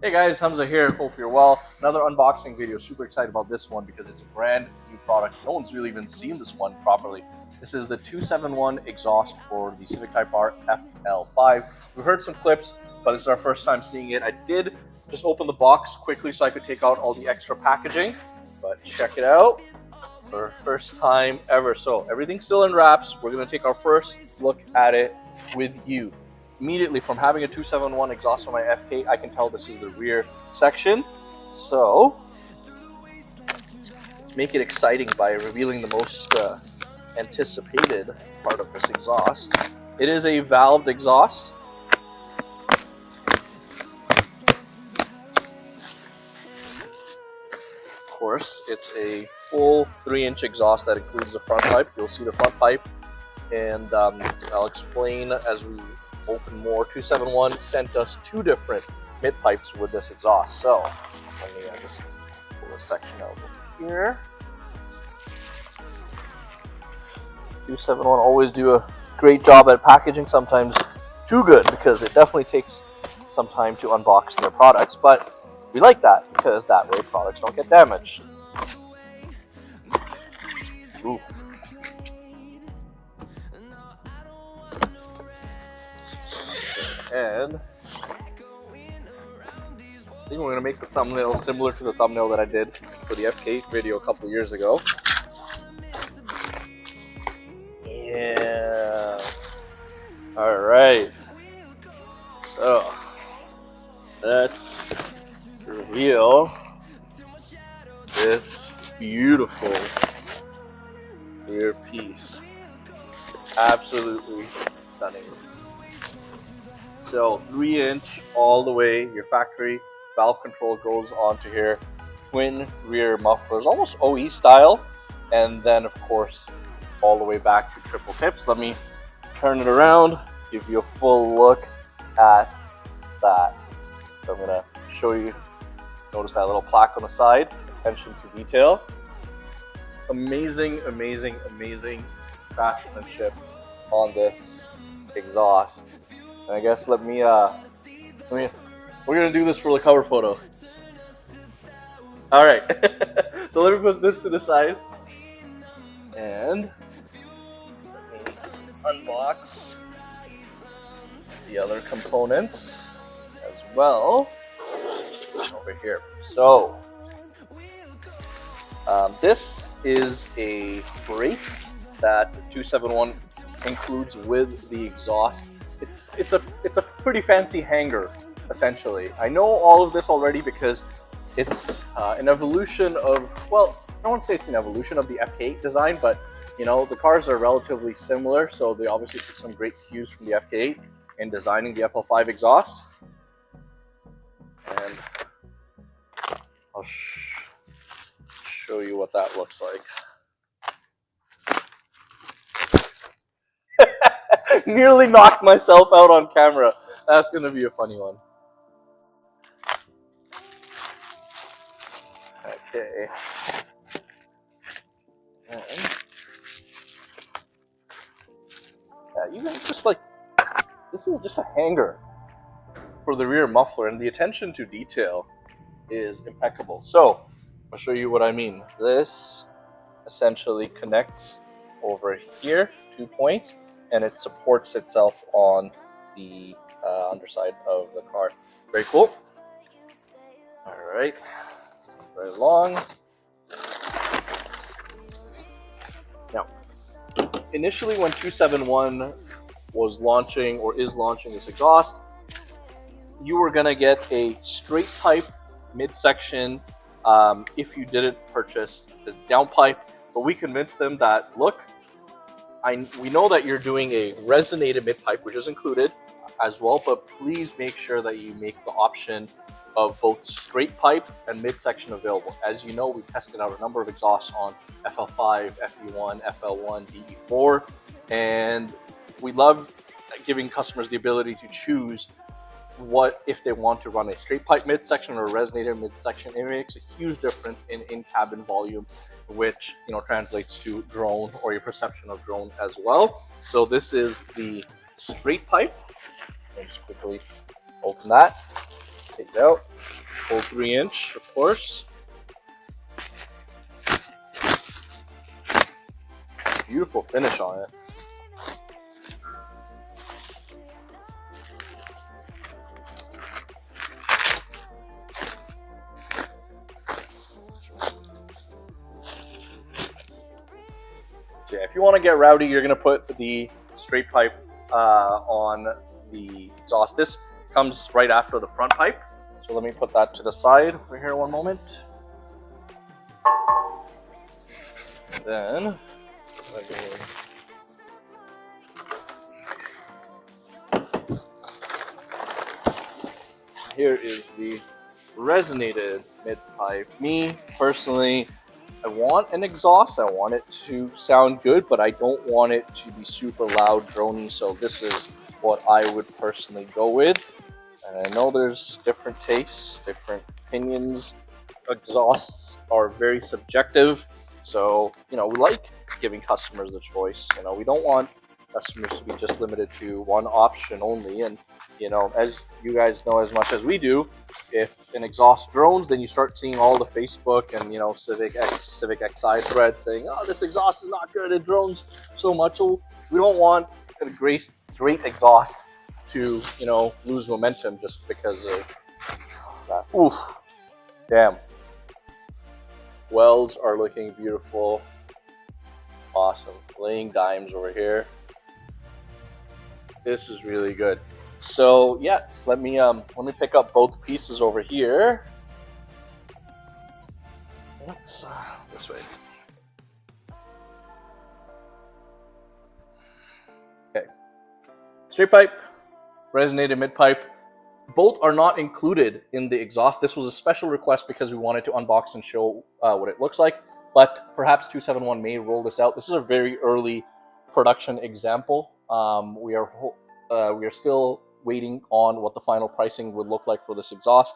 Hey guys, Hamza here. Hope you're well. Another unboxing video. Super excited about this one because it's a brand new product. No one's really even seen this one properly. This is the 271 exhaust for the Civic Type R FL5. We've heard some clips, but this is our first time seeing it. I did just open the box quickly so I could take out all the extra packaging, but check it out. For first time ever. So everything's still in wraps. We're going to take our first look at it with you. Immediately from having a 271 exhaust on my FK, I can tell this is the rear section. So let's make it exciting by revealing the most anticipated part of this exhaust. It is a valved exhaust. Of course, it's a full 3-inch exhaust that includes the front pipe. You'll see the front pipe, and I'll explain as we open more. 271 sent us 2 different mid pipes with this exhaust. So let me just pull this section out here. 271 always do a great job at packaging, sometimes too good, because it definitely takes some time to unbox their products, but we like that because that way products don't get damaged. Ooh. And I think we're going to make the thumbnail similar to the thumbnail that I did for the FK video a couple years ago. Yeah. Alright. So, let's reveal this beautiful rear piece. Absolutely stunning. So 3-inch all the way, your factory valve control goes onto here. Twin rear mufflers, almost OE style. And then of course, all the way back to triple tips. Let me turn it around, give you a full look at that. So I'm gonna show you, notice that little plaque on the side, attention to detail. Amazing, amazing, amazing craftsmanship on this exhaust. And I guess we're gonna do this for the cover photo. All right, so let me put this to the side, and let me unbox the other components as well over here. So this is a brace that 271 includes with the exhaust. It's a pretty fancy hanger, essentially. I know all of this already because it's an evolution of, well, I don't want to say it's an evolution of the FK8 design, but you know, the cars are relatively similar, so they obviously took some great cues from the FK8 in designing the FL5 exhaust. And I'll show you what that looks like. Nearly knocked myself out on camera. That's going to be a funny one. Okay. And yeah, even just like, this is just a hanger for the rear muffler, and the attention to detail is impeccable. So I'll show you what I mean. This essentially connects over here, 2 points, and it supports itself on the underside of the car. Very cool. All right, very long. Now, initially when 271 was launching or is launching this exhaust, you were gonna get a straight pipe midsection if you didn't purchase the downpipe. But we convinced them that, look, we know that you're doing a resonated mid-pipe, which is included as well, but please make sure that you make the option of both straight pipe and midsection available. As you know, we tested out a number of exhausts on FL5, FE1, FL1, DE4, and we love giving customers the ability to choose what if they want to run a straight pipe midsection or a resonator midsection. It makes a huge difference in in-cabin volume, which translates to drone or your perception of drone as well. So this is the straight pipe. I'll just quickly open that, take it out. Full 3-inch, of course. Beautiful finish on it. So yeah, if you want to get rowdy, you're going to put the straight pipe on the exhaust. This comes right after the front pipe. So let me put that to the side over here one moment. Then here is the resonated mid-pipe. Me, personally, I want an exhaust. I want it to sound good, but I don't want it to be super loud, drony. So this is what I would personally go with. And I know there's different tastes, different opinions. Exhausts are very subjective. So, we like giving customers the choice. We don't want customers to be just limited to one option only. And, as you guys know as much as we do, if an exhaust drones, then you start seeing all the Facebook and, Civic XI threads saying, oh, this exhaust is not good, it drones so much. So we don't want a great exhaust to, lose momentum just because of that. Oof. Damn. Welds are looking beautiful. Awesome. Laying dimes over here. This is really good. So yes, let me pick up both pieces over here. Let's this way. Okay. Straight pipe, resonated mid pipe. Both are not included in the exhaust. This was a special request because we wanted to unbox and show what it looks like. But perhaps 271 may roll this out. This is a very early production example. We are still waiting on what the final pricing would look like for this exhaust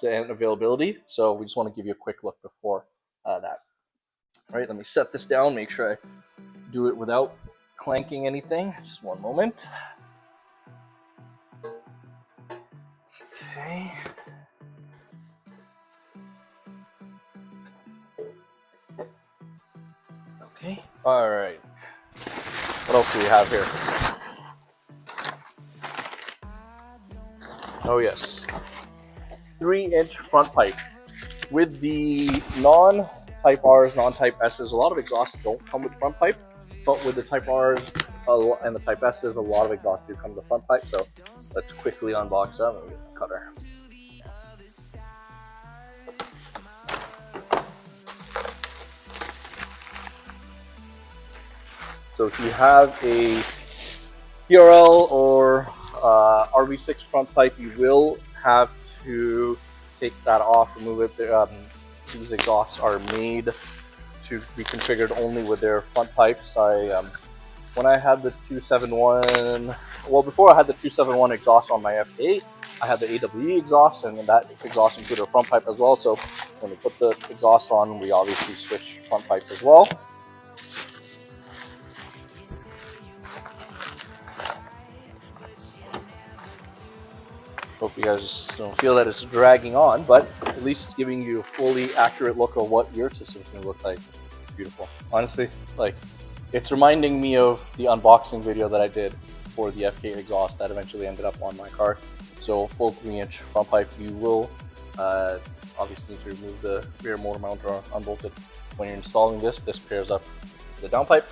and availability. So we just want to give you a quick look before that. All right, let me set this down. Make sure I do it without clanking anything. Just one moment. Okay. Okay. All right. What else do we have here? Oh yes. 3-inch front pipe. With the non-Type R's, non-Type S's, a lot of exhausts don't come with front pipe, but with the Type R's and the Type S's, a lot of exhausts do come with the front pipe. So let's quickly unbox them and get the cutter. So if you have a PRL or RV6 front pipe, you will have to take that off, remove it. These exhausts are made to be configured only with their front pipes. When I had the 271, well, before I had the 271 exhaust on my FK8, I had the AWE exhaust, and that exhaust included a front pipe as well. So when we put the exhaust on, we obviously switch front pipes as well. Hope you guys don't feel that it's dragging on, but at least it's giving you a fully accurate look of what your system's going to look like. Beautiful. Honestly, it's reminding me of the unboxing video that I did for the FK exhaust that eventually ended up on my car. So full 3-inch front pipe. You will obviously need to remove the rear motor mount or unbolt it when you're installing this. This pairs up the downpipe.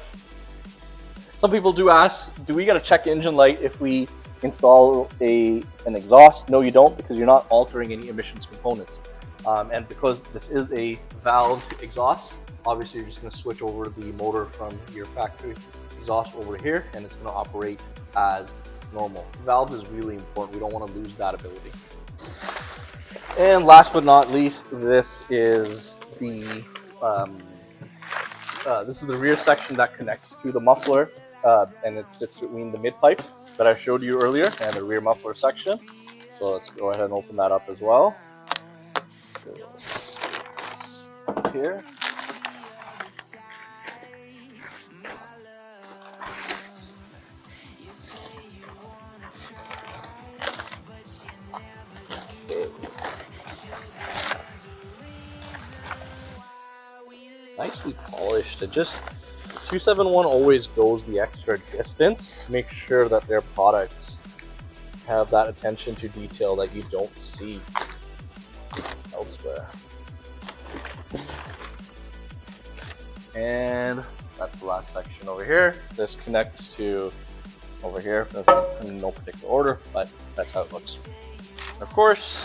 Some people do ask, do we get a check engine light if we install an exhaust? No, you don't, because you're not altering any emissions components. And because this is a valved exhaust, obviously you're just going to switch over the motor from your factory exhaust over here, and it's going to operate as normal. Valve is really important. We don't want to lose that ability. And last but not least, this is the rear section that connects to the muffler, and it sits between the mid pipes that I showed you earlier and the rear muffler section. So let's go ahead and open that up as well. Here. nicely polished. It just 271 always goes the extra distance to make sure that their products have that attention to detail that you don't see elsewhere. And that's the last section over here. This connects to over here in no particular order, but that's how it looks. And of course,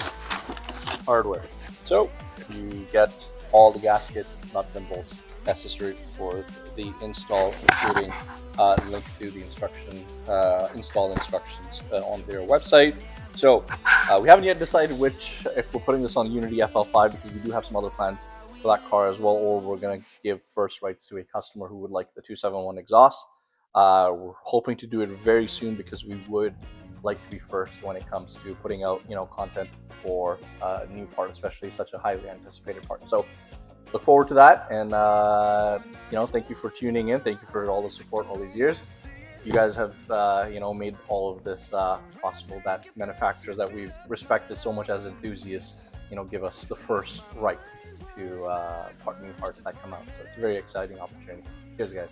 hardware. So you get all the gaskets, nuts and bolts necessary for the install, including link to the install instructions on their website. So we haven't yet decided if we're putting this on Unity FL5, because we do have some other plans for that car as well, or we're going to give first rights to a customer who would like the 271 exhaust. We're hoping to do it very soon because we would like to be first when it comes to putting out content for a new part, especially such a highly anticipated part. So look forward to that, and thank you for tuning in. Thank you for all the support all these years. You guys have made all of this possible, that manufacturers that we've respected so much as enthusiasts give us the first right to new parts that come out. So it's a very exciting opportunity. Cheers, guys.